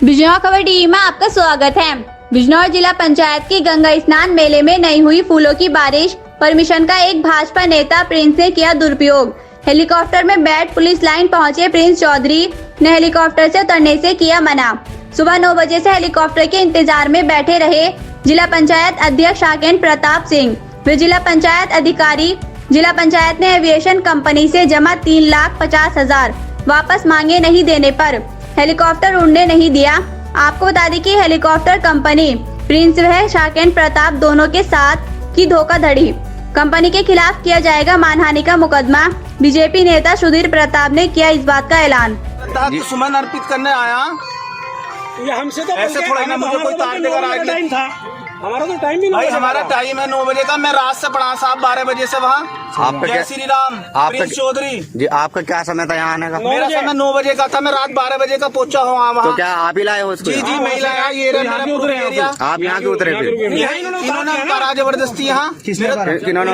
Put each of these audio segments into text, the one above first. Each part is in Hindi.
बिजनौर खबर टीवी में आपका स्वागत है। बिजनौर जिला पंचायत की गंगा स्नान मेले में नहीं हुई फूलों की बारिश। परमिशन का एक भाजपा नेता प्रिंस ने किया दुरुपयोग। हेलीकॉप्टर में बैठ पुलिस लाइन पहुंचे प्रिंस चौधरी ने हेलीकॉप्टर से उतरने से किया मना। सुबह 9 बजे से हेलीकॉप्टर के इंतजार में बैठे रहे जिला पंचायत अध्यक्ष शाकेन प्रताप सिंह व जिला पंचायत अधिकारी। जिला पंचायत ने एविएशन कंपनी से जमा 3,50,000 वापस मांगे नहीं देने पर हेलीकॉप्टर उड़ने नहीं दिया। आपको बता दें कि हेलीकॉप्टर कंपनी प्रिंस व शाकेन प्रताप दोनों के साथ की धोखाधड़ी। कंपनी के खिलाफ किया जाएगा मानहानि का मुकदमा। बीजेपी नेता सुधीर प्रताप ने किया इस बात का ऐलान। सुमन अर्पित करने आया ये हमसे तो ऐसे थोड़ा ना मुझे कोई तार देकर टाइम था। हमारा तो टाइम भी भाई हमारा टाइम है 9 बजे का। मैं रात से पढ़ा साहब 12 बजे से वहाँ। आपका जय श्री राम प्रिंस चौधरी जी। आपका क्या समय था यहाँ आने का? मेरा समय 9 बजे का था। मैं रात 12 बजे का पहुँचा हूँ वहाँ। तो क्या आप ही लाए हो उसको? जी जी मैं लाया। ये रहा मेरा एरिया। आप यहाँ क्यों उतरे फिर? इन्होंने उतारा जबरदस्ती यहाँ। इन्होंने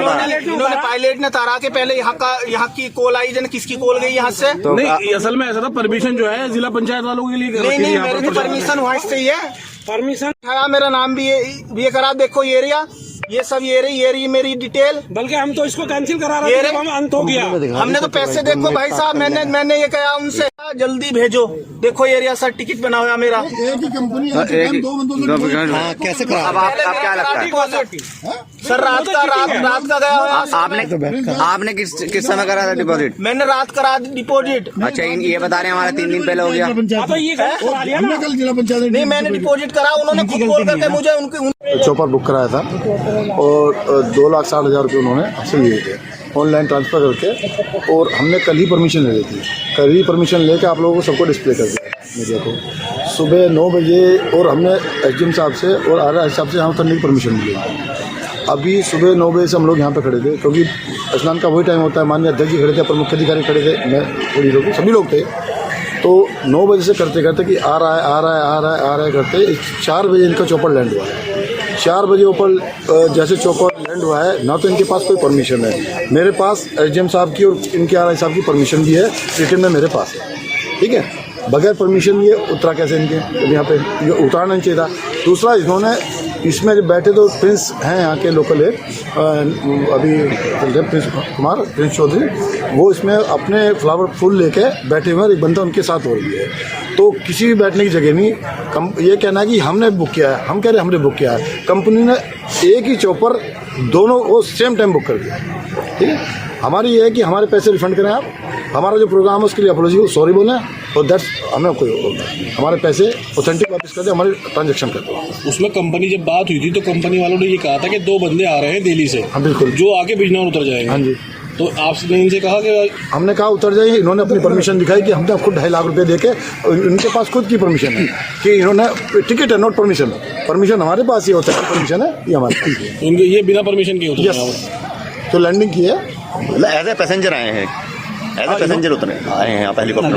पायलट ने तारा के पहले यहाँ की कॉल आई जन किसकी कॉल गई यहाँ से। नहीं असल में ऐसा था परमिशन जो है जिला पंचायत वालों के लिए नहीं मेरी तो परमिशन वहाँ से ही है। परमिशन मेरा नाम भी ये करा। देखो ये एरिया ये सब ये रही मेरी डिटेल। बल्कि हम तो इसको कैंसिल करा रहे थे। हम अंत हो गया। हमने तो पैसे देखो भाई साहब मैंने ये कहा उनसे जल्दी भेजो। देखो एरिया सर टिकट बना हुआ मेरा। एक ही कंपनी कैसे करा? अब आप क्या लगता है सर? रात का गया हुआ। आपने किस समय करा था डिपॉजिट? मैंने रात करा दी डिपॉजिट। अच्छा ये बता रहे हैं हमारा 3 दिन पहले हो गया। कल जिला पंचायत नहीं मैंने डिपॉजिट करा। उन्होंने खुद कॉल करके मुझे उनकी चौपर बुक कराया था और 2,60,000 रुपये उन्होंने हमसे लिए थे ऑनलाइन ट्रांसफ़र करके। और हमने कल ही परमिशन ले ली थी। कल ही परमिशन लेके आप लोगों को सबको डिस्प्ले कर दिया मीडिया को सुबह 9 बजे। और हमने एसडीएम साहब से और आरआई साहब से यहाँ उतरने की परमिशन मिली। अभी सुबह 9 बजे से हम लोग यहाँ पे खड़े थे क्योंकि स्नान का वही टाइम होता है। माननीय अध्यक्ष जी खड़े थे, प्रमुख अधिकारी खड़े थे, मैं थोड़ी लोग सभी लोग थे। तो 9 बजे से करते करते कि आ रहा है करते 4 बजे इनका चौपर लैंड हुआ है। 4 बजे ऊपर जैसे चौपर लैंड हुआ है ना तो इनके पास कोई परमिशन है। मेरे पास एसडीएम साहब की और इनके आरआई साहब की परमिशन भी है, रिटर्न में मेरे पास है। ठीक है, बगैर परमिशन ये उतरा कैसे इनके यहाँ पे? ये उतारना नहीं चाहिए था। दूसरा इन्होंने इसमें जब बैठे तो प्रिंस हैं यहाँ के लोकल एक अभी प्रिंस चौधरी, वो इसमें अपने फ्लावर फूल लेके बैठे हुए हैं। एक बंदा उनके साथ हो रही है। तो किसी भी बैठने की जगह नहीं। ये कहना है कि हमने बुक किया है, हम कह रहे हैं हमने बुक किया है। कंपनी ने एक ही चौपर दोनों वो सेम टाइम बुक कर दिया। ठीक है, हमारी ये है कि हमारे पैसे रिफंड करें आप। हमारा जो प्रोग्राम है उसके लिए अपॉलॉजी सॉरी बोलें और दैट्स हमें कोई हमारे पैसे ऑथेंटिक वापस कर दे, हमारे ट्रांजेक्शन कर दो। उसमें कंपनी जब बात हुई थी तो कंपनी वालों ने ये कहा था कि 2 बंदे आ रहे हैं दिल्ली से। हाँ बिल्कुल, जो आके बिजनौर उतर जाएंगे। हाँ जी। तो आपने इनसे कहा कि हमने कहा उतर जाइए। इन्होंने अपनी परमिशन दिखाई कि हमने खुद 2.5 लाख रुपए देके, इनके पास खुद की परमिशन है कि इन्होंने टिकट है नॉट परमिशन। परमिशन हमारे पास ही होता है, परमिशन है ये हमारे पास। इनके ये बिना परमिशन के उतर यस, तो लैंडिंग की है। एज ए पैसेंजर आए हैं, एज ए पैसेंजर उतरे आए हैं आप हेलीकॉप्टर।